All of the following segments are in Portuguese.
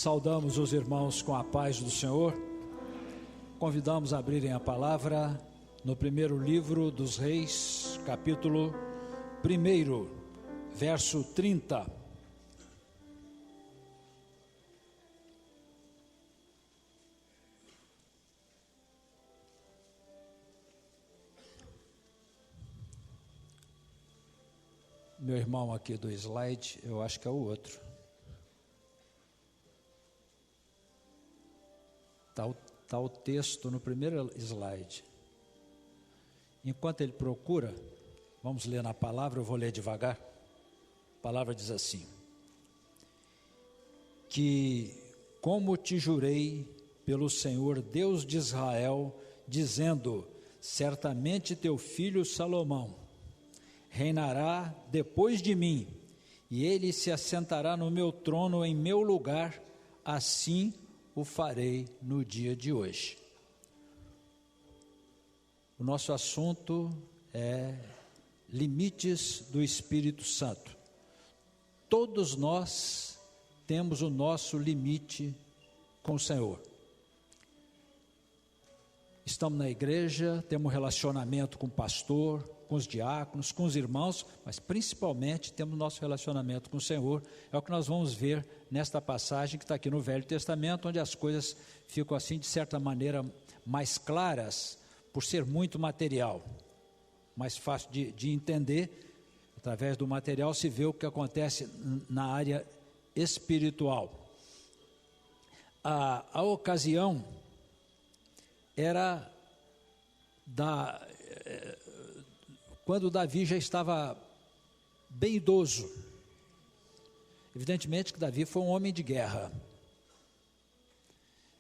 Saudamos os irmãos com a paz do Senhor. Convidamos a abrirem a palavra no primeiro livro dos Reis, capítulo 1, verso 30. Meu irmão aqui do slide, eu acho que é o outro. Está o texto no primeiro slide. Enquanto ele procura, vamos ler na palavra, eu vou ler devagar. A palavra diz assim: que como te jurei pelo Senhor Deus de Israel, dizendo, certamente teu filho Salomão reinará depois de mim, e ele se assentará no meu trono em meu lugar, assim o farei no dia de hoje. O nosso assunto é limites do Espírito Santo. Todos nós temos o nosso limite com o Senhor. Estamos na igreja, temos um relacionamento com o pastor, com os diáconos, com os irmãos, mas principalmente temos nosso relacionamento com o Senhor. É o que nós vamos ver nesta passagem que está aqui no Velho Testamento, onde as coisas ficam assim, de certa maneira, mais claras, por ser muito material, mais fácil de entender. Através do material se vê o que acontece na área espiritual. A ocasião era quando Davi já estava bem idoso. Evidentemente que Davi foi um homem de guerra.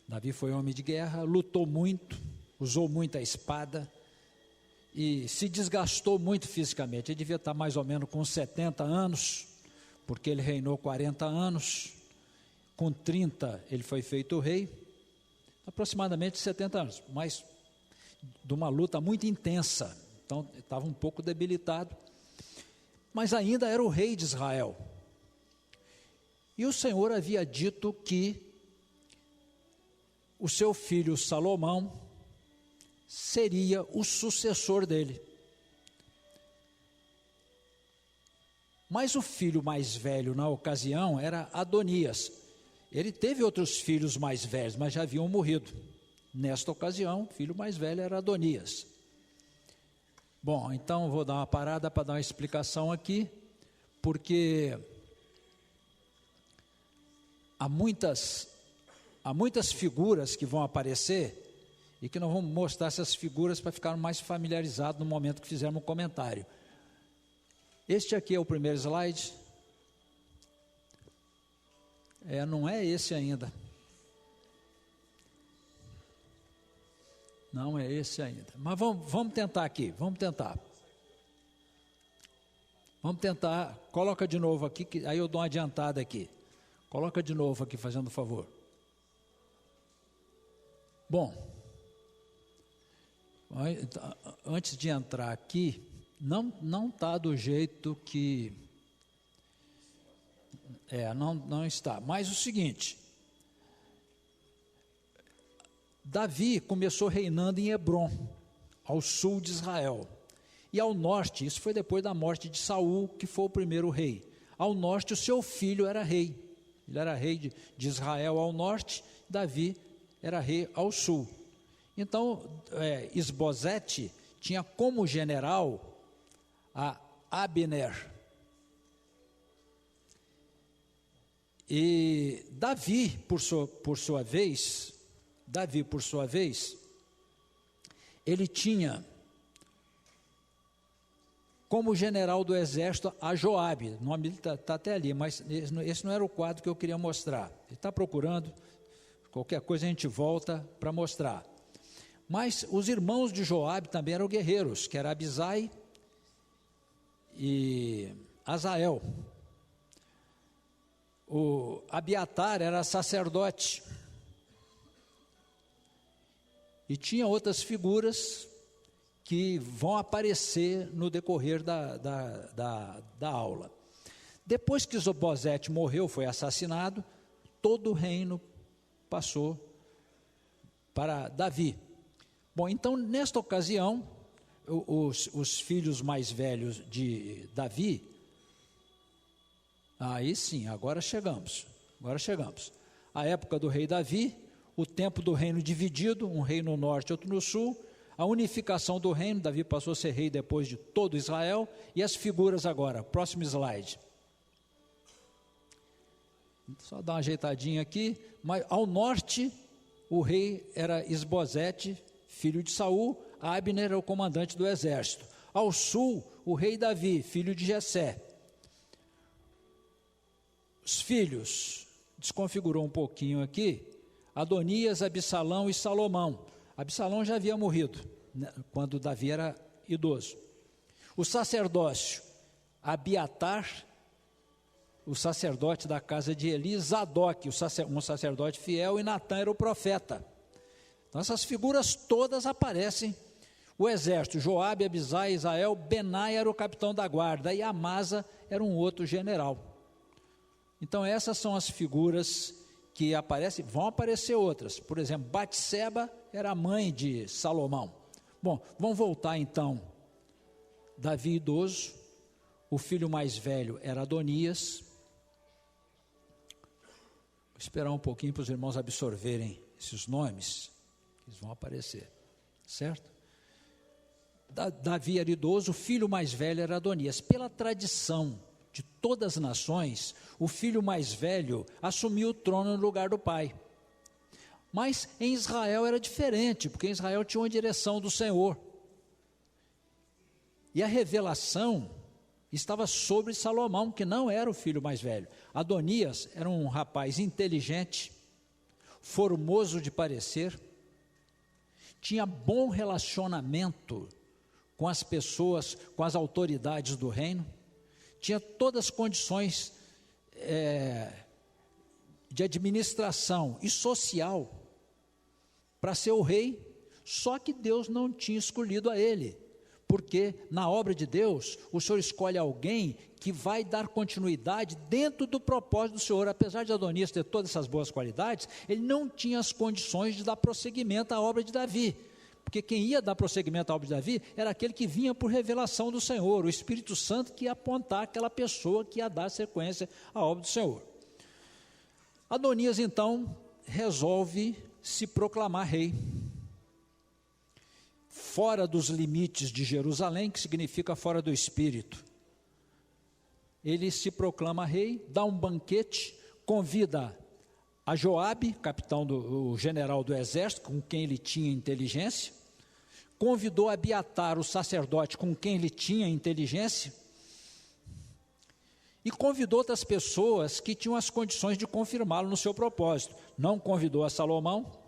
Davi foi um homem de guerra, lutou muito, usou muito a espada e se desgastou muito fisicamente. Ele devia estar mais ou menos com 70 anos, porque ele reinou 40 anos. Com 30 ele foi feito rei, aproximadamente 70 anos, mas de uma luta muito intensa. Então estava um pouco debilitado, mas ainda era o rei de Israel. E o Senhor havia dito que o seu filho Salomão seria o sucessor dele. Mas o filho mais velho na ocasião era Adonias. Ele teve outros filhos mais velhos, mas já haviam morrido. Nesta ocasião, o filho mais velho era Adonias. Bom, então vou dar uma parada para dar uma explicação aqui, porque há muitas figuras que vão aparecer e que nós vamos mostrar essas figuras para ficar mais familiarizados no momento que fizermos um comentário. Este aqui é o primeiro slide. Não é esse ainda. Não é esse ainda. Mas vamos tentar aqui, vamos tentar. Vamos tentar, coloca de novo aqui, que aí eu dou uma adiantada aqui. Coloca de novo aqui, fazendo favor. Bom, antes de entrar aqui, não está do jeito que... não está. Mas o seguinte... Davi começou reinando em Hebrom, ao sul de Israel, e ao norte, isso foi depois da morte de Saul, que foi o primeiro rei. Ao norte o seu filho era rei, ele era rei de Israel ao norte, Davi era rei ao sul. Então Isbosete tinha como general a Abner, e Davi, por sua vez, ele tinha como general do exército a Joabe. O nome dele está até ali, mas esse não era o quadro que eu queria mostrar. Ele está procurando, qualquer coisa a gente volta para mostrar. Mas os irmãos de Joabe também eram guerreiros, que era Abisai e Azael. O Abiatar era sacerdote. E tinha outras figuras que vão aparecer no decorrer da aula. Depois que Isbosete morreu, foi assassinado, todo o reino passou para Davi. Bom, então, nesta ocasião, os filhos mais velhos de Davi, aí sim, agora chegamos. A época do rei Davi, o tempo do reino dividido, um reino no norte e outro no sul, a unificação do reino, Davi passou a ser rei depois de todo Israel, e as figuras agora, próximo slide. Só dar uma ajeitadinha aqui, mas ao norte, o rei era Isbosete, filho de Saul, Abner era o comandante do exército. Ao sul, o rei Davi, filho de Jessé. Os filhos, desconfigurou um pouquinho aqui, Adonias, Absalão e Salomão. Absalão já havia morrido, né, quando Davi era idoso. O sacerdócio, Abiatar, o sacerdote da casa de Eli, Zadok, um sacerdote fiel, e Natã era o profeta. Então essas figuras todas aparecem. O exército, Joabe, Abisai, Israel, Benai era o capitão da guarda, e Amasa era um outro general. Então essas são as figuras que aparecem, vão aparecer outras. Por exemplo, Batseba era a mãe de Salomão. Bom, vamos voltar então. Davi idoso, o filho mais velho era Adonias. Vou esperar um pouquinho para os irmãos absorverem esses nomes, eles vão aparecer, certo? Davi era idoso, o filho mais velho era Adonias. Pela tradição de todas as nações, o filho mais velho assumiu o trono no lugar do pai. Mas em Israel era diferente, porque em Israel tinha uma direção do Senhor. E a revelação estava sobre Salomão, que não era o filho mais velho. Adonias era um rapaz inteligente, formoso de parecer, tinha bom relacionamento com as pessoas, com as autoridades do reino, tinha todas as condições de administração e social para ser o rei, só que Deus não tinha escolhido a ele, porque na obra de Deus, o Senhor escolhe alguém que vai dar continuidade dentro do propósito do Senhor. Apesar de Adonias ter todas essas boas qualidades, ele não tinha as condições de dar prosseguimento à obra de Davi, porque quem ia dar prosseguimento à obra de Davi era aquele que vinha por revelação do Senhor, o Espírito Santo que ia apontar aquela pessoa que ia dar sequência à obra do Senhor. Adonias então resolve se proclamar rei, fora dos limites de Jerusalém, que significa fora do Espírito. Ele se proclama rei, dá um banquete, convida a Joabe, o general do exército, com quem ele tinha inteligência, convidou Abiatar, o sacerdote, com quem ele tinha inteligência, e convidou outras pessoas que tinham as condições de confirmá-lo no seu propósito. Não convidou a Salomão,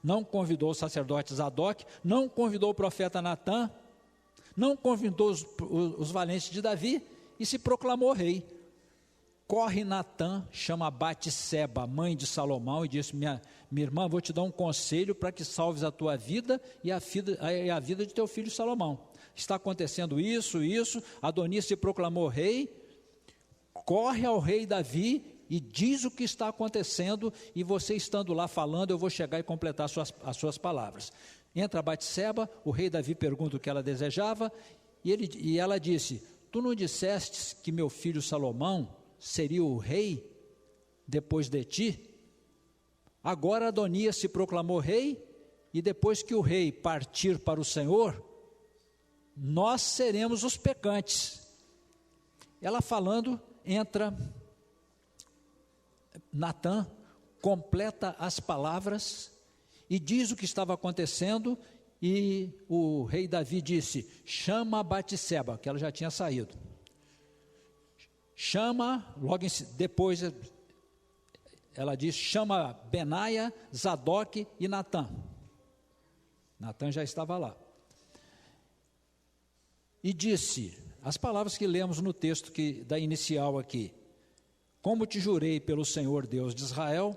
não convidou o sacerdote Zadok, não convidou o profeta Natã, não convidou os valentes de Davi, e se proclamou rei. Corre Natã, chama Batseba, mãe de Salomão, e disse: minha irmã, vou te dar um conselho para que salves a tua vida e a vida de teu filho Salomão. Está acontecendo isso, Adonias se proclamou rei, corre ao rei Davi e diz o que está acontecendo, e você estando lá falando, eu vou chegar e completar as suas palavras. Entra Batseba, o rei Davi pergunta o que ela desejava, e ela disse: tu não disseste que meu filho Salomão seria o rei depois de ti? Agora Adonias se proclamou rei, e depois que o rei partir para o Senhor, nós seremos os pecantes. Ela falando, entra Natã, completa as palavras e diz o que estava acontecendo, e o rei Davi disse: chama Batseba, que ela já tinha saído. Chama, logo depois ela diz: chama Benaia, Zadok e Natã. Natã já estava lá. E disse, as palavras que lemos no texto da inicial aqui: como te jurei pelo Senhor Deus de Israel,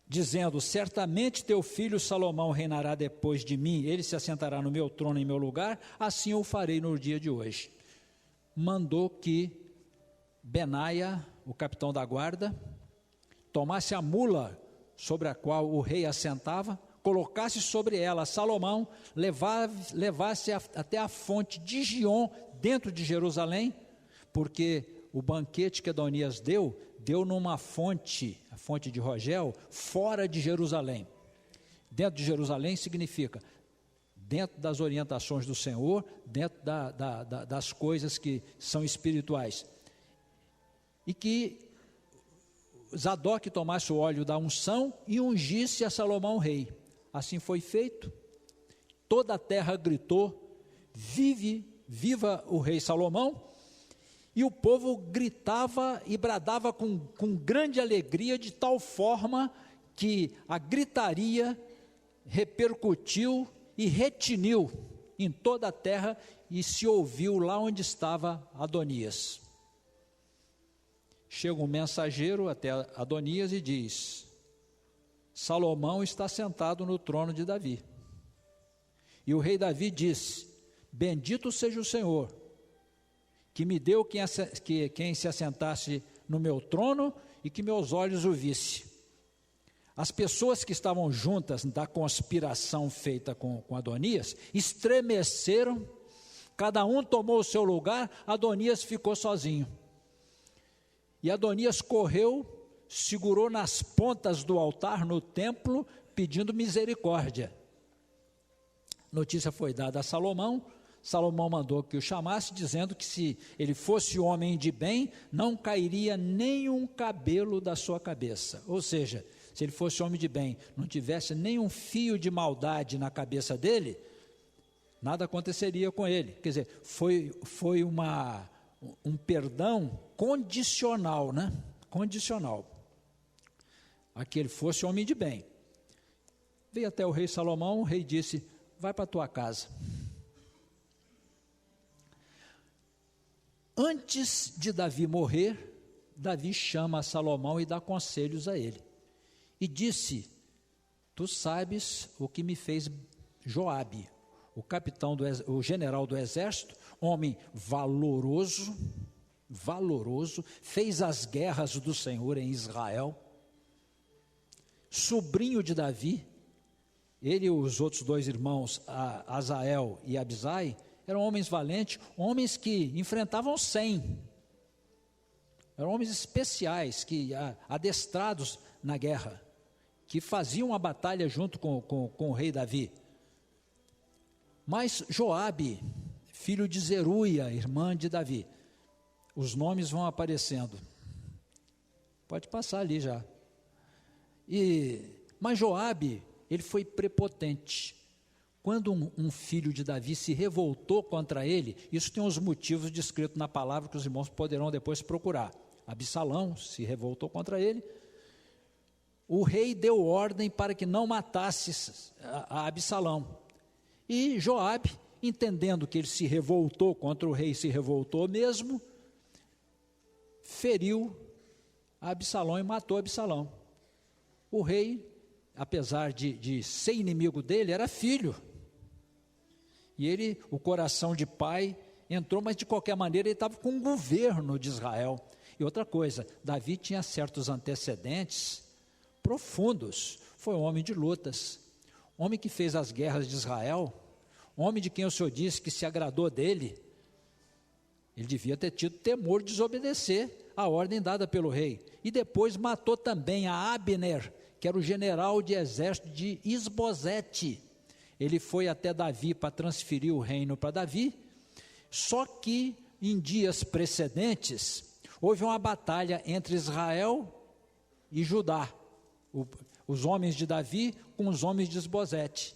dizendo: certamente teu filho Salomão reinará depois de mim, ele se assentará no meu trono em meu lugar, assim eu farei no dia de hoje. Mandou que Benaia, o capitão da guarda, tomasse a mula sobre a qual o rei assentava, colocasse sobre ela Salomão, levasse até a fonte de Gion, dentro de Jerusalém, porque o banquete que Adonias deu numa fonte, a fonte de Rogel, fora de Jerusalém. Dentro de Jerusalém significa dentro das orientações do Senhor, dentro das coisas que são espirituais. E que Zadok tomasse o óleo da unção e ungisse a Salomão rei. Assim foi feito. Toda a terra gritou: viva o rei Salomão. E o povo gritava e bradava com grande alegria, de tal forma que a gritaria repercutiu e retiniu em toda a terra, e se ouviu lá onde estava Adonias. Chega um mensageiro até Adonias e diz: Salomão está sentado no trono de Davi. E o rei Davi disse: bendito seja o Senhor, que me deu quem se assentasse no meu trono e que meus olhos o visse. As pessoas que estavam juntas da conspiração feita com Adonias estremeceram, cada um tomou o seu lugar, Adonias ficou sozinho. E Adonias correu, segurou nas pontas do altar no templo, pedindo misericórdia. Notícia foi dada a Salomão. Salomão mandou que o chamasse, dizendo que se ele fosse homem de bem, não cairia nenhum cabelo da sua cabeça. Ou seja, se ele fosse homem de bem, não tivesse nenhum fio de maldade na cabeça dele, nada aconteceria com ele. Quer dizer, foi um perdão condicional, né? Condicional. A que ele fosse homem de bem. Veio até o rei Salomão, o rei disse: vai para a tua casa. Antes de Davi morrer, Davi chama Salomão e dá conselhos a ele. E disse: tu sabes o que me fez Joabe, o general do exército, homem valoroso, fez as guerras do Senhor em Israel, sobrinho de Davi. Ele e os outros dois irmãos, Azael e Abisai, eram homens valentes, homens que enfrentavam 100. Eram homens especiais, adestrados na guerra, que faziam a batalha junto com o rei Davi. Mas Joabe, filho de Zeruia, irmã de Davi, os nomes vão aparecendo. Pode passar ali já. Mas Joabe, ele foi prepotente. Quando um filho de Davi se revoltou contra ele, isso tem uns motivos descritos na palavra que os irmãos poderão depois procurar. Absalão se revoltou contra ele. O rei deu ordem para que não matasse a Absalão. E Joabe, entendendo que ele se revoltou contra o rei, se revoltou mesmo, feriu a Absalão e matou Absalão. O rei, apesar de ser inimigo dele, era filho. E ele, o coração de pai, entrou, mas de qualquer maneira ele estava com o governo de Israel. E outra coisa, Davi tinha certos antecedentes profundos, foi um homem de lutas, homem que fez as guerras de Israel, homem de quem o Senhor disse que se agradou dele. Ele devia ter tido temor de desobedecer a ordem dada pelo rei. E depois matou também a Abner, que era o general de exército de Isbosete. Ele foi até Davi para transferir o reino para Davi, só que em dias precedentes houve uma batalha entre Israel e Judá, os homens de Davi com os homens de Isbosete.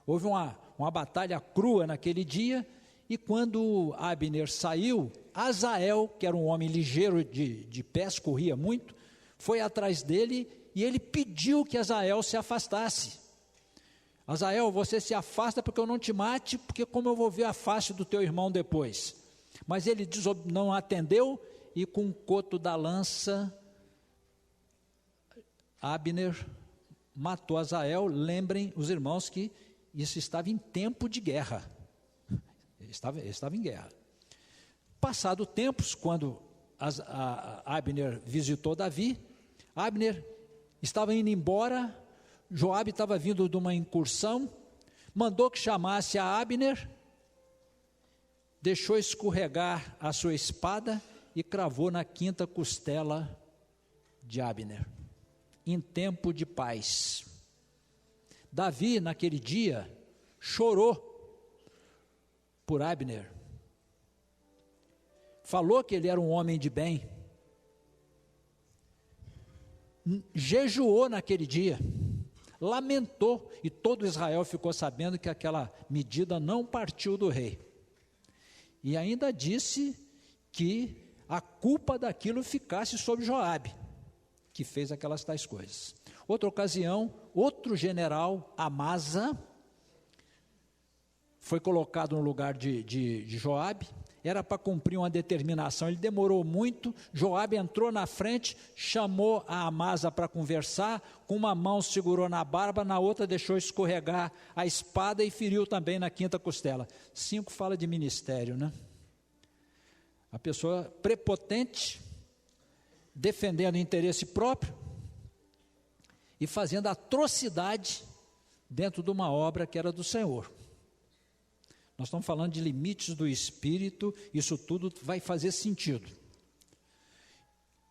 Houve uma batalha crua naquele dia, e quando Abner saiu, Azael, que era um homem ligeiro de pés, corria muito, foi atrás dele, e ele pediu que Azael se afastasse. Azael, você se afasta porque eu não te mate, porque como eu vou ver a face do teu irmão depois? Mas ele não atendeu, e com o coto da lança, Abner matou Azael. Lembrem os irmãos que isso estava em tempo de guerra. Ele estava em guerra. Passado tempos, quando Abner visitou Davi, Abner estava indo embora, Joabe estava vindo de uma incursão, mandou que chamasse a Abner, deixou escorregar a sua espada e cravou na quinta costela de Abner, em tempo de paz. Davi, naquele dia, chorou por Abner, falou que ele era um homem de bem, jejuou naquele dia, lamentou, e todo Israel ficou sabendo que aquela medida não partiu do rei, e ainda disse que a culpa daquilo ficasse sobre Joabe, que fez aquelas tais coisas. Outra ocasião, outro general, Amasa, foi colocado no lugar de Joabe, era para cumprir uma determinação, ele demorou muito, Joabe entrou na frente, chamou a Amasa para conversar, com uma mão segurou na barba, na outra deixou escorregar a espada e feriu também na quinta costela. 5 fala de ministério, né? A pessoa prepotente, defendendo o interesse próprio e fazendo atrocidade dentro de uma obra que era do Senhor. Nós estamos falando de limites do Espírito, isso tudo vai fazer sentido.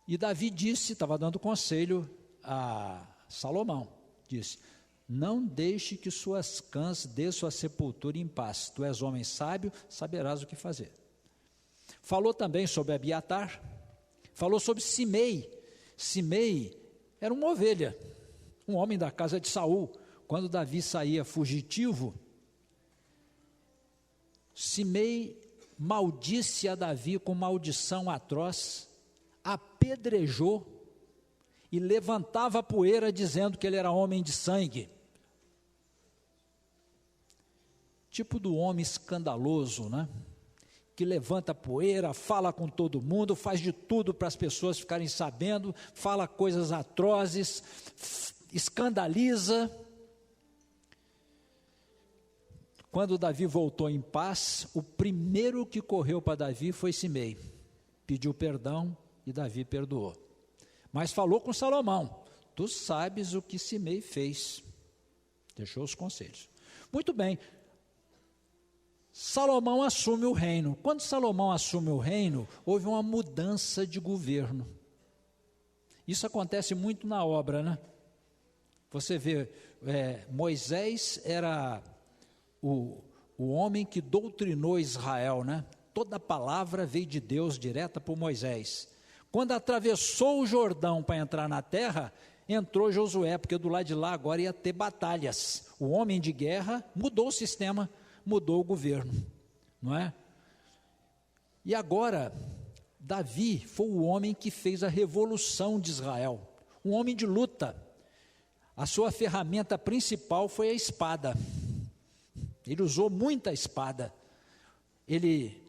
E Davi disse, estava dando conselho a Salomão, disse: não deixe que suas cãs dê sua sepultura em paz, tu és homem sábio, saberás o que fazer. Falou também sobre Abiatar, falou sobre Simei. Simei era uma ovelha, um homem da casa de Saul. Quando Davi saía fugitivo, Simei maldisse a Davi com maldição atroz, apedrejou e levantava poeira dizendo que ele era homem de sangue. Tipo do homem escandaloso, né? Que levanta poeira, fala com todo mundo, faz de tudo para as pessoas ficarem sabendo, fala coisas atrozes, escandaliza. Quando Davi voltou em paz, o primeiro que correu para Davi foi Simei, pediu perdão e Davi perdoou. Mas falou com Salomão: tu sabes o que Simei fez, deixou os conselhos. Muito bem, Salomão assume o reino. Quando Salomão assume o reino, houve uma mudança de governo. Isso acontece muito na obra, né? Você vê, Moisés era o homem que doutrinou Israel, né? Toda a palavra veio de Deus direta por Moisés. Quando atravessou o Jordão para entrar na terra, entrou Josué, porque do lado de lá agora ia ter batalhas. O homem de guerra mudou o sistema, mudou o governo, não é? E agora, Davi foi o homem que fez a revolução de Israel, um homem de luta. A sua ferramenta principal foi a espada. Ele usou muita espada. Ele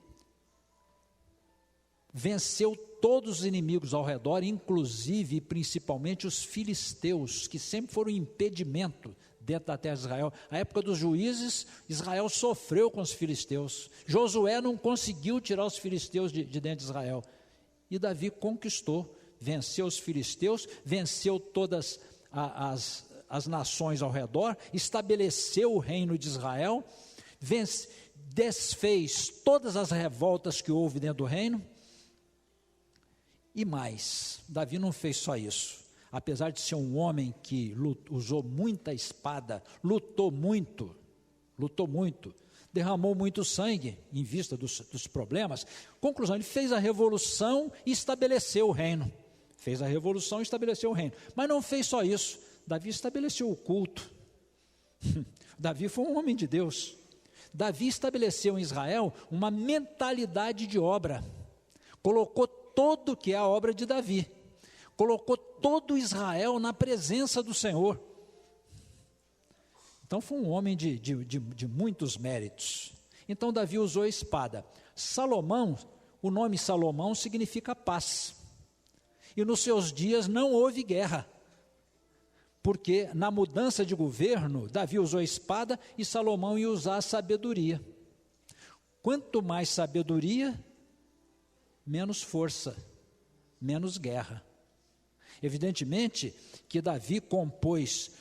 venceu todos os inimigos ao redor, inclusive e principalmente os filisteus, que sempre foram um impedimento dentro da terra de Israel. A época dos juízes, Israel sofreu com os filisteus. Josué não conseguiu tirar os filisteus de dentro de Israel. E Davi conquistou, venceu os filisteus, venceu todas as nações ao redor, estabeleceu o reino de Israel, desfez todas as revoltas que houve dentro do reino. E mais, Davi não fez só isso. Apesar de ser um homem que usou muita espada, lutou muito, derramou muito sangue em vista dos problemas. Conclusão, ele fez a revolução e estabeleceu o reino. Mas não fez só isso. Davi estabeleceu o culto. Davi foi um homem de Deus. Davi estabeleceu em Israel uma mentalidade de obra. Colocou todo que é a obra de Davi. Colocou todo Israel na presença do Senhor. Então foi um homem de muitos méritos. Então Davi usou a espada. Salomão, o nome Salomão significa paz. E nos seus dias não houve guerra. Porque na mudança de governo, Davi usou a espada e Salomão ia usar a sabedoria. Quanto mais sabedoria, menos força, menos guerra. Evidentemente que Davi compôs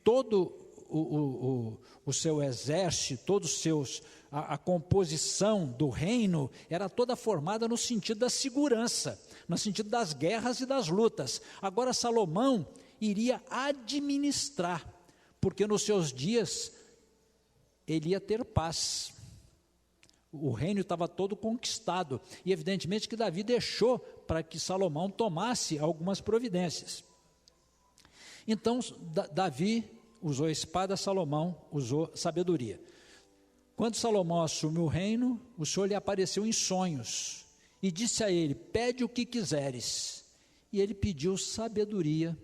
todo o seu exército, todos os seus, a composição do reino era toda formada no sentido da segurança, no sentido das guerras e das lutas. Agora Salomão iria administrar, porque nos seus dias ele ia ter paz. O reino estava todo conquistado, e evidentemente que Davi deixou para que Salomão tomasse algumas providências. Então Davi usou a espada, Salomão usou sabedoria. Quando Salomão assume o reino, o Senhor lhe apareceu em sonhos, e disse a ele: pede o que quiseres. E ele pediu sabedoria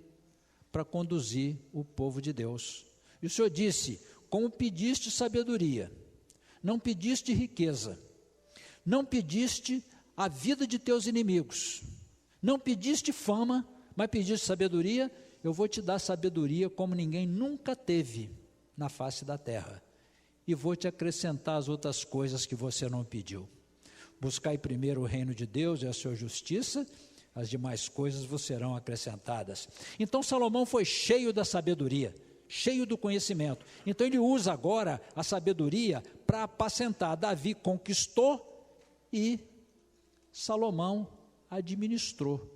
para conduzir o povo de Deus. E o Senhor disse: como pediste sabedoria, não pediste riqueza, não pediste a vida de teus inimigos, não pediste fama, mas pediste sabedoria, eu vou te dar sabedoria como ninguém nunca teve na face da terra, e vou te acrescentar as outras coisas que você não pediu. Buscai primeiro o reino de Deus e a sua justiça, as demais coisas vos serão acrescentadas. Então Salomão foi cheio da sabedoria, cheio do conhecimento. Então ele usa agora a sabedoria para apacentar. Davi conquistou e Salomão administrou.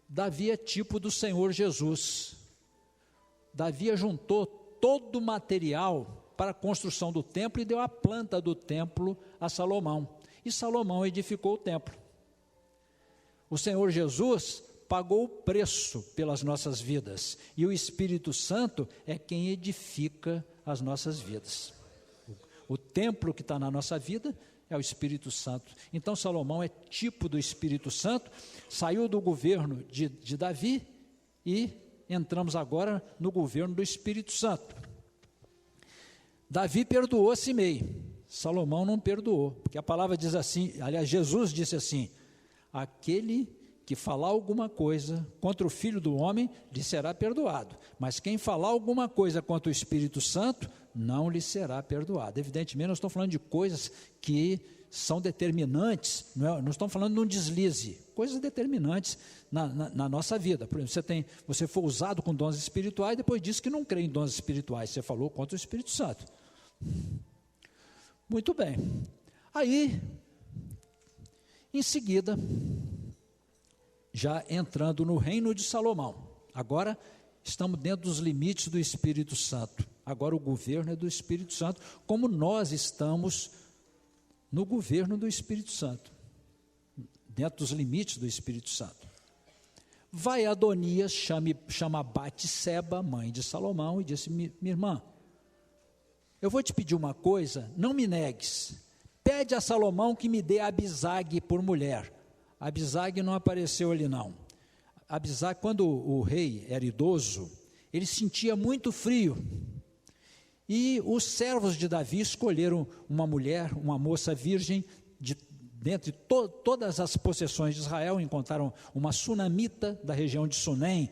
Davi é tipo do Senhor Jesus. Davi juntou todo o material para a construção do templo e deu a planta do templo a Salomão. E Salomão edificou o templo. O Senhor Jesus pagou o preço pelas nossas vidas, e o Espírito Santo é quem edifica as nossas vidas. O templo que está na nossa vida é o Espírito Santo. Então Salomão é tipo do Espírito Santo, saiu do governo de Davi e entramos agora no governo do Espírito Santo. Davi perdoou Simei, Salomão não perdoou, porque a palavra diz assim, aliás, Jesus disse assim: aquele que falar alguma coisa contra o Filho do Homem, lhe será perdoado, mas quem falar alguma coisa contra o Espírito Santo, não lhe será perdoado. Evidentemente, nós estamos falando de coisas que são determinantes, não estamos falando de um deslize, coisas determinantes na nossa vida. Por exemplo, você foi usado com dons espirituais, depois disse que não crê em dons espirituais, você falou contra o Espírito Santo. Muito bem. Aí, em seguida, já entrando no reino de Salomão, agora estamos dentro dos limites do Espírito Santo, agora o governo é do Espírito Santo, como nós estamos no governo do Espírito Santo, dentro dos limites do Espírito Santo. Vai Adonias, chama Batseba, mãe de Salomão, e disse: minha irmã, eu vou te pedir uma coisa, não me negues, pede a Salomão que me dê Abisag por mulher. Abisag não apareceu ali não. Abisag, quando o rei era idoso, ele sentia muito frio, e os servos de Davi escolheram uma mulher, uma moça virgem, dentre todas as possessões de Israel, encontraram uma sunamita da região de Sunem,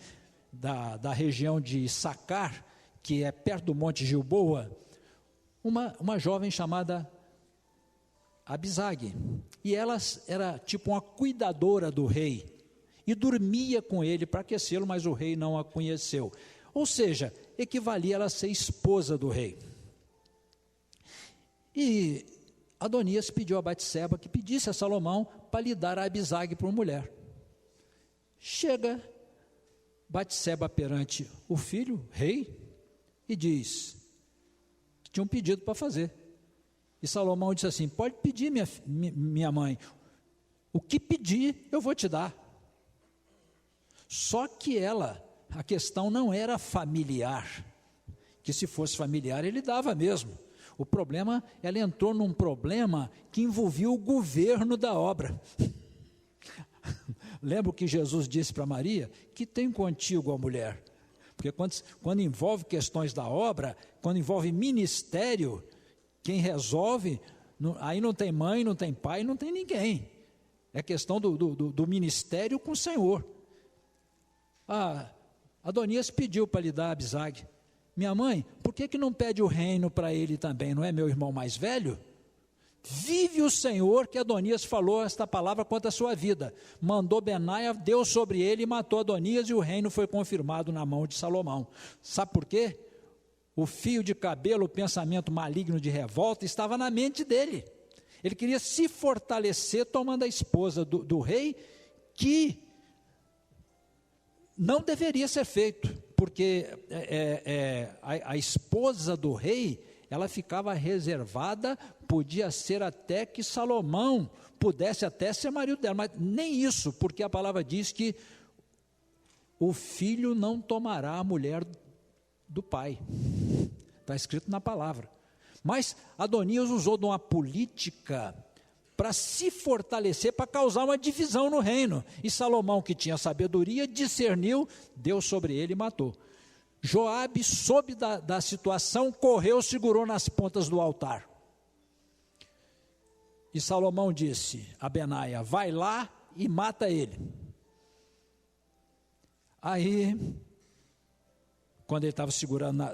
da região de Sacar, que é perto do Monte Gilboa, uma jovem chamada Abisag, e ela era tipo uma cuidadora do rei, e dormia com ele para aquecê-lo, mas o rei não a conheceu, ou seja, equivalia ela a ser esposa do rei. E Adonias pediu a Batseba que pedisse a Salomão para lhe dar a Abisag por mulher. Chega Batseba perante o filho, rei, e diz que tinha um pedido para fazer. E Salomão disse assim: pode pedir, minha mãe, o que pedir eu vou te dar. Só que a questão não era familiar, que se fosse familiar ele dava mesmo. O problema, ela entrou num problema que envolvia o governo da obra. Lembra o que Jesus disse para Maria? Que tem contigo a mulher. Porque quando envolve questões da obra, quando envolve ministério, quem resolve, aí não tem mãe, não tem pai, não tem ninguém. É questão do ministério com o Senhor. Adonias pediu para lhe dar Abisag. Minha mãe, por que não pede o reino para ele também? Não é meu irmão mais velho? Vive o Senhor, que Adonias falou esta palavra contra a sua vida. Mandou Benaia, deu sobre ele e matou Adonias, e o reino foi confirmado na mão de Salomão. Sabe por quê? O fio de cabelo, o pensamento maligno de revolta estava na mente dele. Ele queria se fortalecer tomando a esposa do rei, que não deveria ser feito, porque a esposa do rei, ela ficava reservada, podia ser até que Salomão pudesse até ser marido dela, mas nem isso, porque a palavra diz que o filho não tomará a mulher do pai, está escrito na palavra. Mas Adonias usou de uma política para se fortalecer, para causar uma divisão no reino, e Salomão, que tinha sabedoria, discerniu, deu sobre ele e matou. Joabe soube da situação, correu, segurou nas pontas do altar. E Salomão disse a Benaia, vai lá e mata ele. Aí, quando ele estava segurando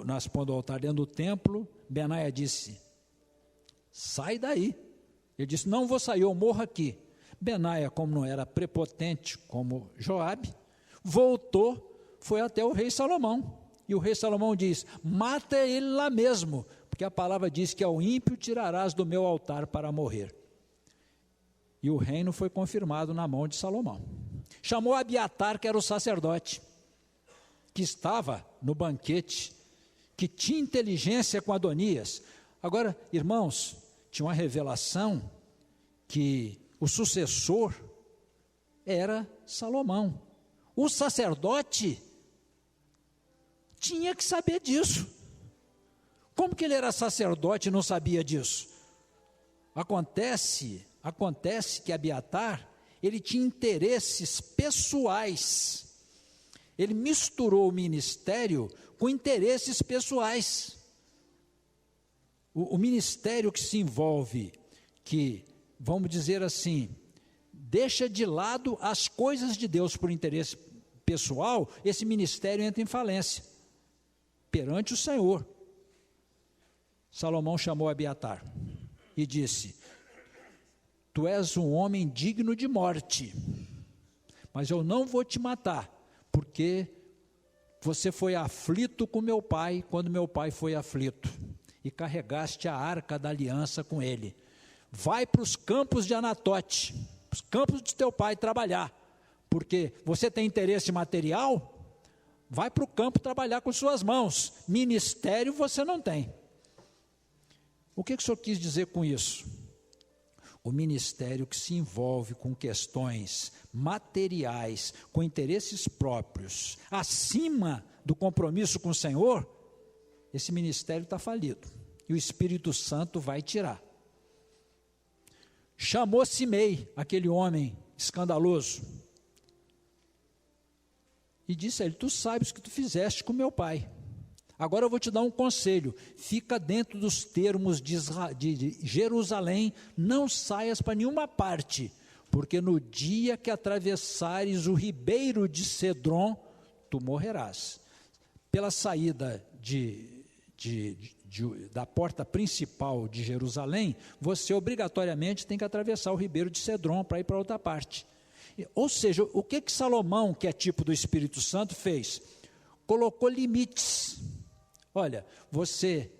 nas pontas do altar dentro do templo, Benaia disse, sai daí. Ele disse, não vou sair, eu morro aqui. Benaia, como não era prepotente como Joabe, voltou, foi até o rei Salomão, e o rei Salomão diz, mata ele lá mesmo, porque a palavra diz que ao ímpio tirarás do meu altar para morrer. E o reino foi confirmado na mão de Salomão. Chamou Abiatar, que era o sacerdote, que estava no banquete, que tinha inteligência com Adonias. Agora, irmãos, tinha uma revelação que o sucessor era Salomão. O sacerdote tinha que saber disso. Como que ele era sacerdote e não sabia disso? Acontece que Abiatar, ele tinha interesses pessoais. Ele misturou o ministério com interesses pessoais. O ministério que se envolve, que, vamos dizer assim, deixa de lado as coisas de Deus por interesse pessoal, esse ministério entra em falência perante o Senhor. Salomão chamou Abiatar e disse, tu és um homem digno de morte, mas eu não vou te matar, porque você foi aflito com meu pai, quando meu pai foi aflito, e carregaste a arca da aliança com ele. Vai para os campos de Anatote, os campos de teu pai trabalhar, porque você tem interesse material, vai para o campo trabalhar com suas mãos, ministério você não tem. O que o senhor quis dizer com isso? O ministério que se envolve com questões materiais, com interesses próprios, acima do compromisso com o Senhor, esse ministério está falido, e o Espírito Santo vai tirar. Chamou Simei, aquele homem escandaloso, e disse a ele, tu sabes o que tu fizeste com meu pai, agora eu vou te dar um conselho, fica dentro dos termos de Jerusalém, não saias para nenhuma parte, porque no dia que atravessares o ribeiro de Cedron, tu morrerás. Pela saída da porta principal de Jerusalém, você obrigatoriamente tem que atravessar o ribeiro de Cedron para ir para outra parte. Ou seja, o que Salomão, que é tipo do Espírito Santo, fez? Colocou limites. Olha, você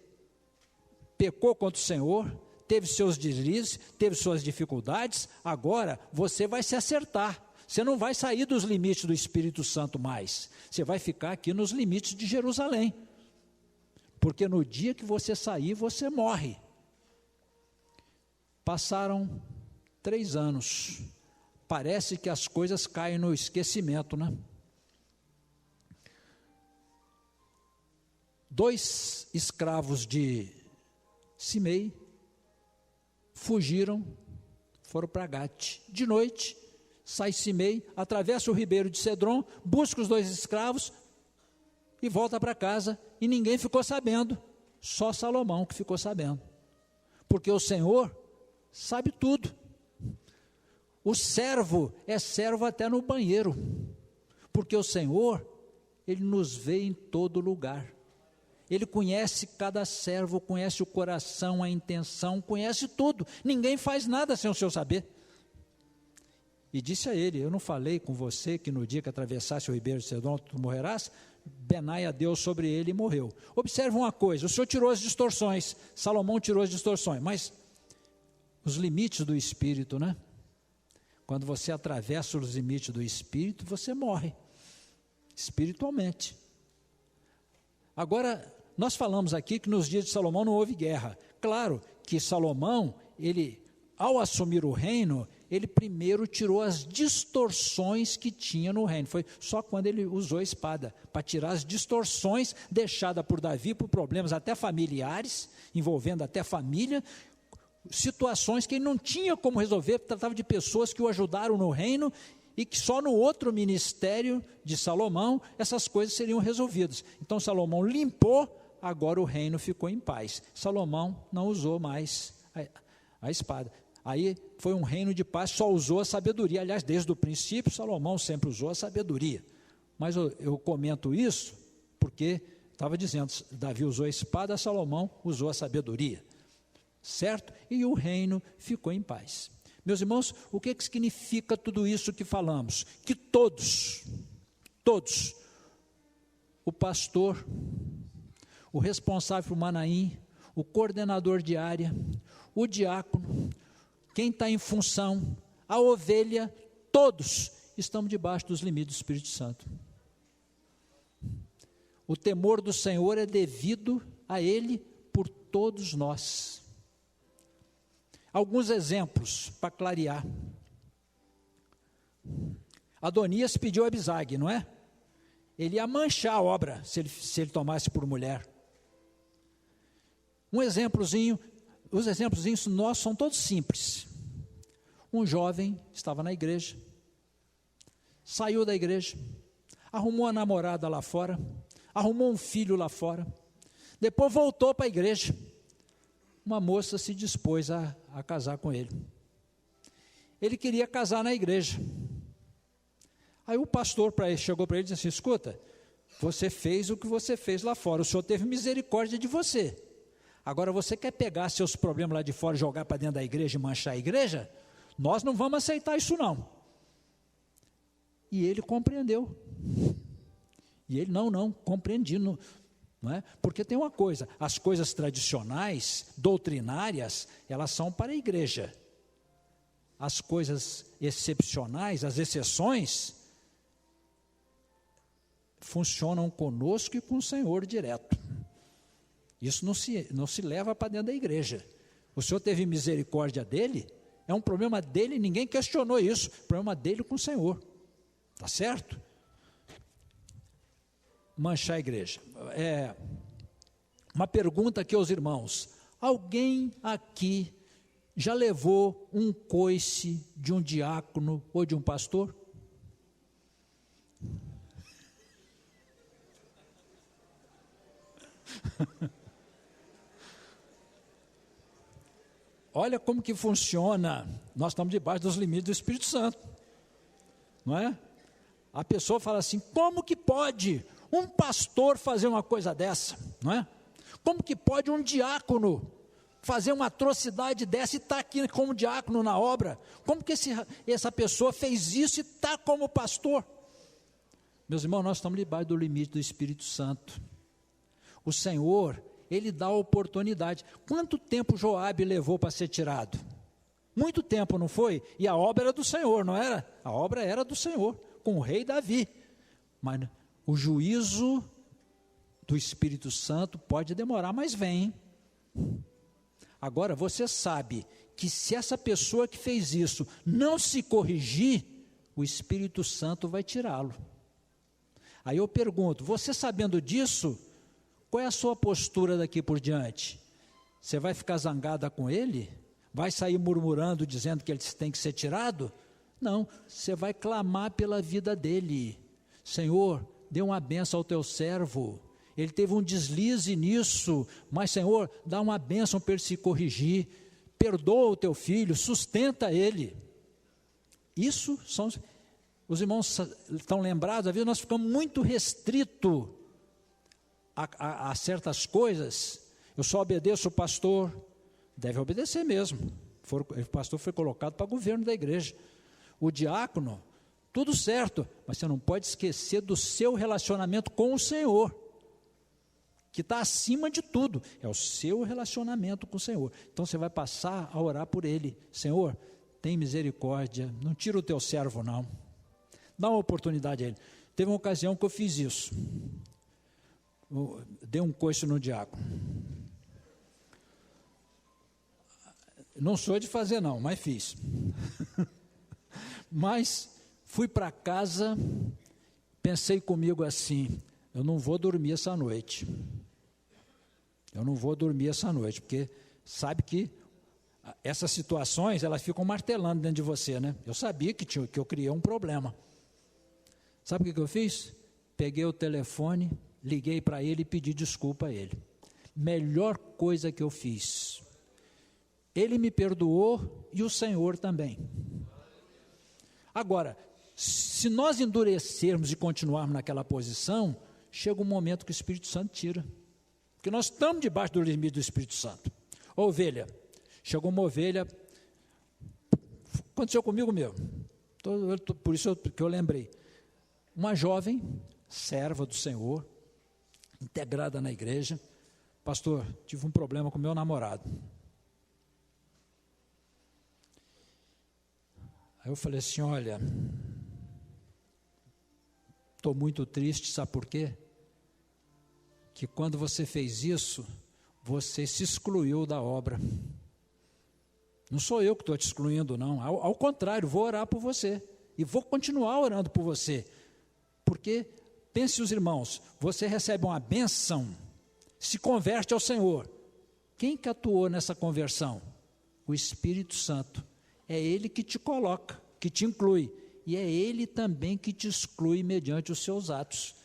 pecou contra o Senhor, teve seus deslizes, teve suas dificuldades, agora você vai se acertar. Você não vai sair dos limites do Espírito Santo mais. Você vai ficar aqui nos limites de Jerusalém. Porque no dia que você sair, você morre. Passaram 3 anos. Parece que as coisas caem no esquecimento, né? 2 escravos de Simei fugiram, foram para Gate. De noite, sai Simei, atravessa o ribeiro de Cedron, busca os 2 escravos e volta para casa, e ninguém ficou sabendo, só Salomão que ficou sabendo, porque o Senhor sabe tudo. O servo é servo até no banheiro, porque o Senhor, Ele nos vê em todo lugar. Ele conhece cada servo, conhece o coração, a intenção, conhece tudo. Ninguém faz nada sem o seu saber. E disse a ele: eu não falei com você que no dia que atravessasse o ribeiro de Cedron tu morrerás? Benaia deu sobre ele e morreu. Observe uma coisa: o Senhor tirou as distorções, Salomão tirou as distorções, mas os limites do Espírito, né? Quando você atravessa os limites do Espírito, você morre, espiritualmente. Agora, nós falamos aqui que nos dias de Salomão não houve guerra. Claro que Salomão, ao assumir o reino, ele primeiro tirou as distorções que tinha no reino. Foi só quando ele usou a espada, para tirar as distorções deixadas por Davi, por problemas até familiares, envolvendo até família, situações que ele não tinha como resolver, tratava de pessoas que o ajudaram no reino, e que só no outro ministério de Salomão, essas coisas seriam resolvidas. Então Salomão limpou, agora o reino ficou em paz. Salomão não usou mais a espada. Aí foi um reino de paz, só usou a sabedoria. Aliás, desde o princípio, Salomão sempre usou a sabedoria. Mas eu comento isso porque estava dizendo, Davi usou a espada, Salomão usou a sabedoria. Certo? E o reino ficou em paz. Meus irmãos, o que significa tudo isso que falamos? Que todos, o pastor, o responsável por Manaim, o coordenador de área, o diácono, quem está em função, a ovelha, todos estamos debaixo dos limites do Espírito Santo. O temor do Senhor é devido a Ele por todos nós. Alguns exemplos para clarear. Adonias pediu a Abisag, não é? Ele ia manchar a obra se ele tomasse por mulher. Um exemplozinho, os exemplozinhos nossos são todos simples. Um jovem estava na igreja, saiu da igreja, arrumou uma namorada lá fora, arrumou um filho lá fora, depois voltou para a igreja. Uma moça se dispôs a casar com ele. Ele queria casar na igreja. Aí o pastor chegou para ele e disse assim: escuta, você fez o que você fez lá fora, o Senhor teve misericórdia de você. Agora você quer pegar seus problemas lá de fora e jogar para dentro da igreja e manchar a igreja? Nós não vamos aceitar isso não. E ele compreendeu. E ele, não, compreendi, não é? Porque tem uma coisa, as coisas tradicionais, doutrinárias, elas são para a igreja. As coisas excepcionais, as exceções, funcionam conosco e com o Senhor direto. Isso não se leva para dentro da igreja. O Senhor teve misericórdia dele, é um problema dele, ninguém questionou isso, problema dele com o Senhor. Está certo? Manchar a igreja. Uma pergunta aqui aos irmãos: alguém aqui já levou um coice de um diácono ou de um pastor? Olha como que funciona. Nós estamos debaixo dos limites do Espírito Santo, não é? A pessoa fala assim: como que pode um pastor fazer uma coisa dessa, não é? Como que pode um diácono fazer uma atrocidade dessa e estar aqui como diácono na obra? Como que essa pessoa fez isso e está como pastor? Meus irmãos, nós estamos debaixo do limite do Espírito Santo. O Senhor, Ele dá oportunidade. Quanto tempo Joabe levou para ser tirado? Muito tempo, não foi? E a obra era do Senhor, não era? A obra era do Senhor, com o rei Davi. Mas o juízo do Espírito Santo pode demorar, mas vem. Agora, você sabe que se essa pessoa que fez isso não se corrigir, o Espírito Santo vai tirá-lo. Aí eu pergunto, você sabendo disso, qual é a sua postura daqui por diante? Você vai ficar zangada com ele? Vai sair murmurando, dizendo que ele tem que ser tirado? Não, você vai clamar pela vida dele. Senhor, dê uma bênção ao teu servo, ele teve um deslize nisso, mas Senhor, dá uma bênção para ele se corrigir, perdoa o teu filho, sustenta ele. Isso são, os irmãos estão lembrados, às vezes nós ficamos muito restritos a certas coisas, eu só obedeço o pastor, deve obedecer mesmo. O pastor foi colocado para governo da igreja. O diácono, tudo certo, mas você não pode esquecer do seu relacionamento com o Senhor, que está acima de tudo, é o seu relacionamento com o Senhor. Então você vai passar a orar por ele. Senhor, tem misericórdia, não tira o teu servo não, dá uma oportunidade a ele. Teve uma ocasião que eu fiz isso, dei um coice no diácono. Não sou de fazer não, mas fiz. Mas fui para casa, pensei comigo assim, eu não vou dormir essa noite. Eu não vou dormir essa noite, porque sabe que essas situações, elas ficam martelando dentro de você, né? Eu sabia que eu criei um problema. Sabe o que eu fiz? Peguei o telefone, liguei para ele e pedi desculpa a ele. Melhor coisa que eu fiz. Ele me perdoou e o Senhor também. Agora, se nós endurecermos e continuarmos naquela posição, chega um momento que o Espírito Santo tira. Porque nós estamos debaixo do limite do Espírito Santo. Ovelha, chegou uma ovelha, aconteceu comigo mesmo, por isso que eu lembrei. Uma jovem, serva do Senhor, integrada na igreja, pastor, tive um problema com meu namorado. Aí eu falei assim, olha, estou muito triste, sabe por quê? Que quando você fez isso, você se excluiu da obra. Não sou eu que estou te excluindo, não. Ao contrário, vou orar por você. E vou continuar orando por você. Porque, pense os irmãos, você recebe uma bênção, se converte ao Senhor. Quem que atuou nessa conversão? O Espírito Santo. É Ele que te coloca, que te inclui. E é Ele também que te exclui mediante os seus atos.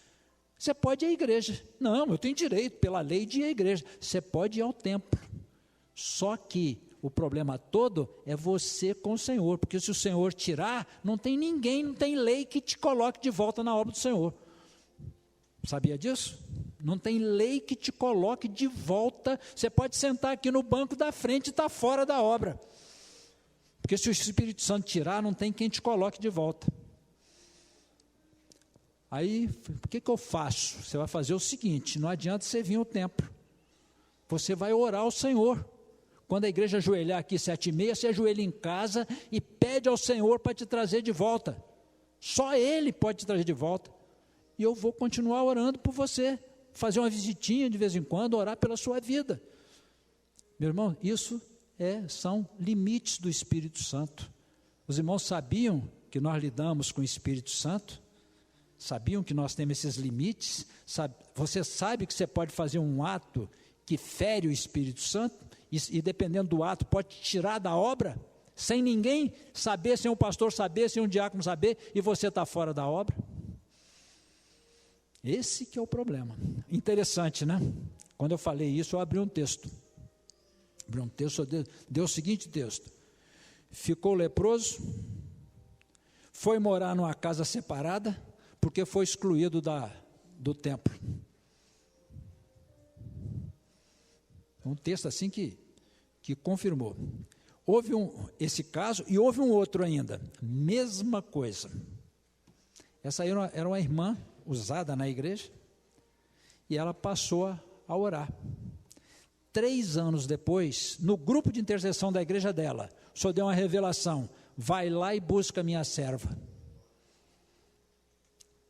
Você pode ir à igreja. Não, eu tenho direito, pela lei, de ir à igreja. Você pode ir ao templo. Só que o problema todo é você com o Senhor. Porque se o Senhor tirar, não tem ninguém, não tem lei que te coloque de volta na obra do Senhor. Sabia disso? Não tem lei que te coloque de volta. Você pode sentar aqui no banco da frente e estar fora da obra. Porque se o Espírito Santo tirar, não tem quem te coloque de volta. Aí, o que eu faço? Você vai fazer o seguinte, não adianta você vir ao templo. Você vai orar ao Senhor. Quando a igreja ajoelhar aqui 7h30, você ajoelha em casa e pede ao Senhor para te trazer de volta. Só Ele pode te trazer de volta. E eu vou continuar orando por você. Fazer uma visitinha de vez em quando, orar pela sua vida. Meu irmão, isso são limites do Espírito Santo. Os irmãos sabiam que nós lidamos com o Espírito Santo? Sabiam que nós temos esses limites? Você sabe que você pode fazer um ato que fere o Espírito Santo? E dependendo do ato, pode te tirar da obra? Sem ninguém saber, sem um pastor saber, sem um diácono saber, e você está fora da obra? Esse que é o problema. Interessante, né? Quando eu falei isso, eu abri um texto. Deu o seguinte texto. Ficou leproso, foi morar numa casa separada, porque foi excluído do templo. Um texto assim que confirmou. Houve esse caso e houve um outro ainda, mesma coisa. Essa aí era uma irmã usada na igreja e ela passou a orar. 3 anos depois, no grupo de intercessão da igreja dela, o Senhor deu uma revelação, vai lá e busca minha serva.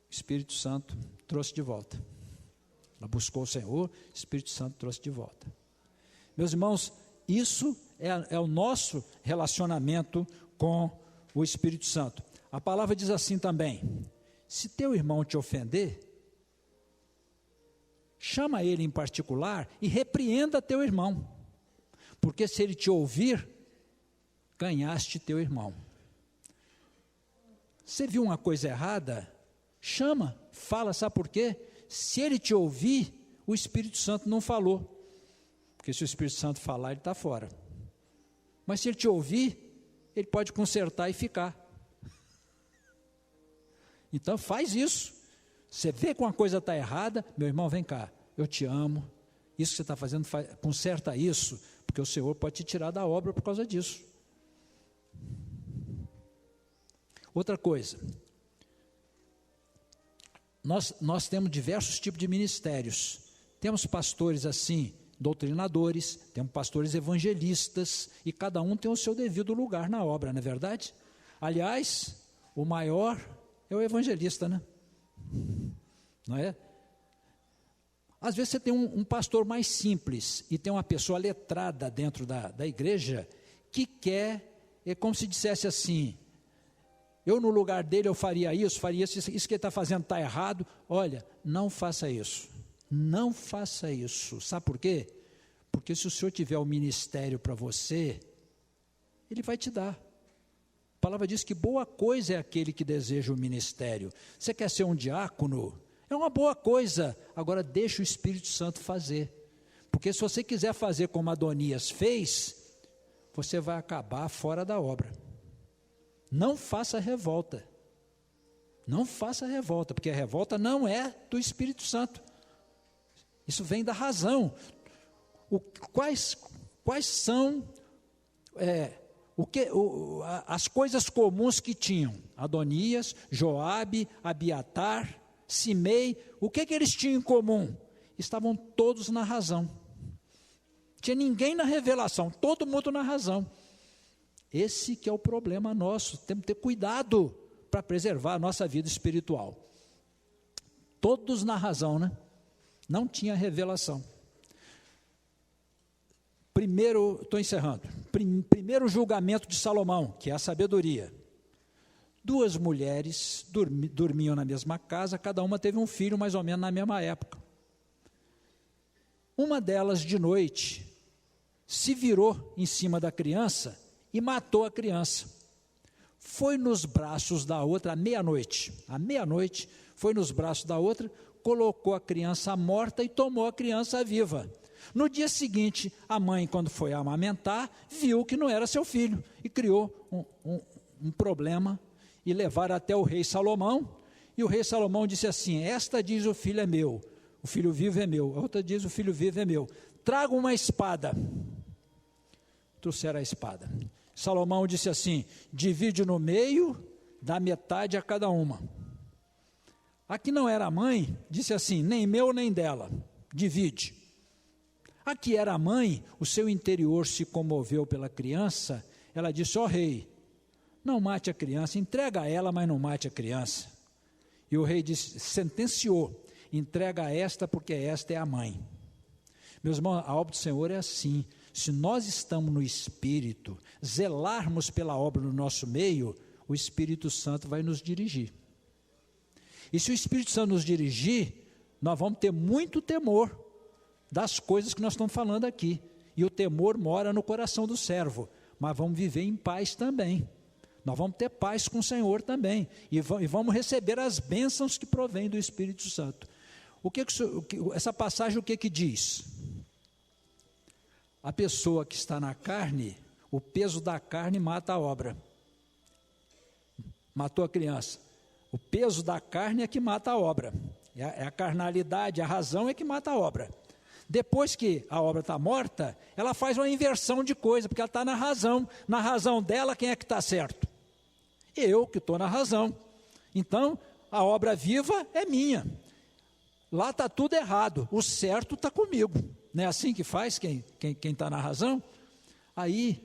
O Espírito Santo trouxe de volta. Ela buscou o Senhor, o Espírito Santo trouxe de volta. Meus irmãos, isso é o nosso relacionamento com o Espírito Santo. A palavra diz assim também, se teu irmão te ofender, chama ele em particular e repreenda teu irmão, porque se ele te ouvir, ganhaste teu irmão. Você viu uma coisa errada? Chama, fala, sabe por quê? Se ele te ouvir, o Espírito Santo não falou. Porque se o Espírito Santo falar, ele está fora. Mas se ele te ouvir, ele pode consertar e ficar. Então faz isso. Você vê que uma coisa está errada, meu irmão, vem cá. eu te amo, isso que você está fazendo, conserta isso, porque o Senhor pode te tirar da obra por causa disso. Outra coisa, nós temos diversos tipos de ministérios. Temos pastores assim, doutrinadores, temos pastores evangelistas, e cada um tem o seu devido lugar na obra, não é verdade? Aliás, o maior é o evangelista, né? Não é? Às vezes você tem um pastor mais simples, e tem uma pessoa letrada dentro da igreja, que quer, é como se dissesse assim, eu no lugar dele eu faria isso que ele está fazendo está errado. Olha, não faça isso, não faça isso. Sabe por quê? Porque se o Senhor tiver o ministério para você, Ele vai te dar. A palavra diz que boa coisa é aquele que deseja o ministério. Você quer ser um diácono? É uma boa coisa, agora deixa o Espírito Santo fazer. Porque se você quiser fazer como Adonias fez, você vai acabar fora da obra. Não faça revolta, não faça revolta, porque a revolta não é do Espírito Santo, isso vem da razão. Quais são as coisas comuns que tinham? Adonias, Joabe, Abiatar, Simei, o que eles tinham em comum? Estavam todos na razão, tinha ninguém na revelação, todo mundo na razão. Esse que é o problema nosso, temos que ter cuidado para preservar a nossa vida espiritual. Todos na razão, né? Não tinha revelação. Estou encerrando. Primeiro julgamento de Salomão, que é a sabedoria. 2 mulheres dormiam na mesma casa, cada uma teve um filho mais ou menos na mesma época. Uma delas, de noite, se virou em cima da criança e matou a criança. Foi nos braços da outra, à meia-noite, foi nos braços da outra, colocou a criança morta e tomou a criança viva. No dia seguinte, a mãe, quando foi amamentar, viu que não era seu filho, e criou um problema, e levaram até o rei Salomão, e o rei Salomão disse assim, esta diz o filho é meu, o filho vivo é meu, a outra diz o filho vivo é meu, traga uma espada. Trouxeram a espada. Salomão disse assim, divide no meio, dá metade a cada uma. A que não era a mãe, disse assim, nem meu nem dela, divide. A que era a mãe, o seu interior se comoveu pela criança, ela disse, ó rei, não mate a criança, entrega a ela, mas não mate a criança. E o rei disse, sentenciou, entrega a esta, porque esta é a mãe. Meus irmãos, a obra do Senhor é assim, se nós estamos no Espírito, zelarmos pela obra no nosso meio, o Espírito Santo vai nos dirigir. E se o Espírito Santo nos dirigir, nós vamos ter muito temor das coisas que nós estamos falando aqui. E o temor mora no coração do servo, mas vamos viver em paz também. Nós vamos ter paz com o Senhor também, e vamos receber as bênçãos que provêm do Espírito Santo. Essa passagem o que diz? A pessoa que está na carne, o peso da carne mata a obra. Matou a criança. O peso da carne é que mata a obra. É a carnalidade, a razão é que mata a obra. Depois que a obra está morta, ela faz uma inversão de coisa, porque ela está na razão. Na razão dela, quem é que está certo? Eu que estou na razão. Então, a obra viva é minha. Lá está tudo errado, o certo está comigo. Não é assim que faz quem está na razão? Aí,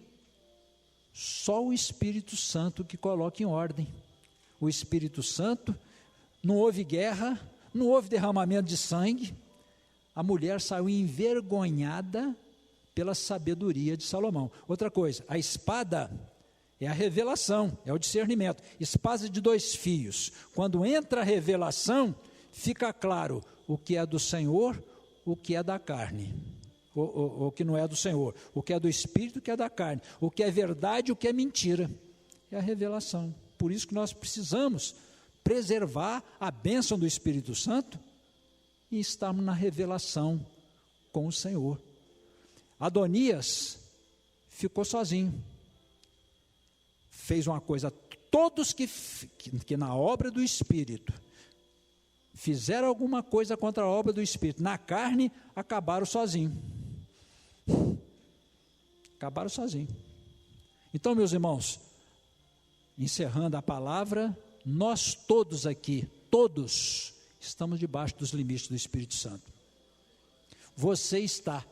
só o Espírito Santo que coloca em ordem. O Espírito Santo, não houve guerra, não houve derramamento de sangue. A mulher saiu envergonhada pela sabedoria de Salomão. Outra coisa, a espada é a revelação, é o discernimento. Espada de 2 fios. Quando entra a revelação, fica claro o que é do Senhor, o que é da carne, o que não é do Senhor, o que é do Espírito, o que é da carne, o que é verdade, o que é mentira. É a revelação. Por isso que nós precisamos preservar a bênção do Espírito Santo e estarmos na revelação com o Senhor. Adonias ficou sozinho, fez uma coisa, todos que na obra do Espírito fizeram alguma coisa contra a obra do Espírito, na carne, acabaram sozinhos. Acabaram sozinhos. Então, meus irmãos, encerrando a palavra, nós todos aqui, todos, estamos debaixo dos limites do Espírito Santo. Você está,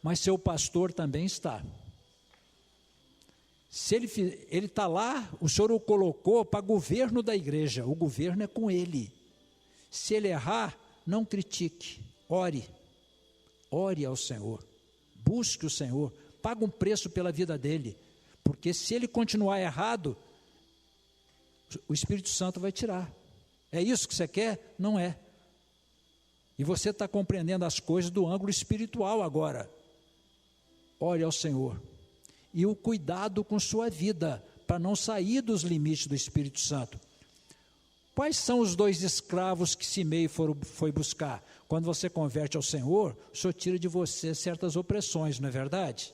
mas seu pastor também está. Se ele está lá, o Senhor o colocou para governo da igreja, o governo é com ele. Se ele errar, não critique, ore ao Senhor, busque o Senhor, pague um preço pela vida dele, porque se ele continuar errado, o Espírito Santo vai tirar. É isso que você quer? Não é. E você está compreendendo as coisas do ângulo espiritual agora. Ore ao Senhor. E o cuidado com sua vida, para não sair dos limites do Espírito Santo. Quais são os 2 escravos que Simei foi buscar? Quando você converte ao Senhor, o Senhor tira de você certas opressões, não é verdade?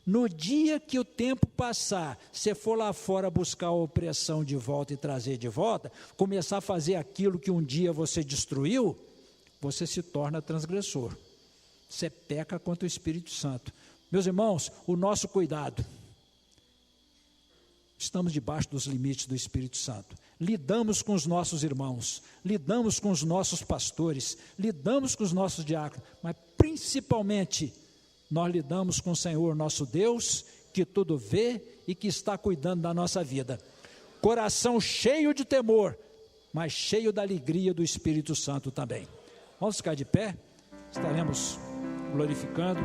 No dia que o tempo passar, você for lá fora buscar a opressão de volta e trazer de volta, começar a fazer aquilo que um dia você destruiu, você se torna transgressor. Você peca contra o Espírito Santo. Meus irmãos, o nosso cuidado. Estamos debaixo dos limites do Espírito Santo. Lidamos com os nossos irmãos, lidamos com os nossos pastores, lidamos com os nossos diáconos, mas principalmente nós lidamos com o Senhor nosso Deus, que tudo vê e que está cuidando da nossa vida. Coração cheio de temor, mas cheio da alegria do Espírito Santo também. Vamos ficar de pé, estaremos glorificando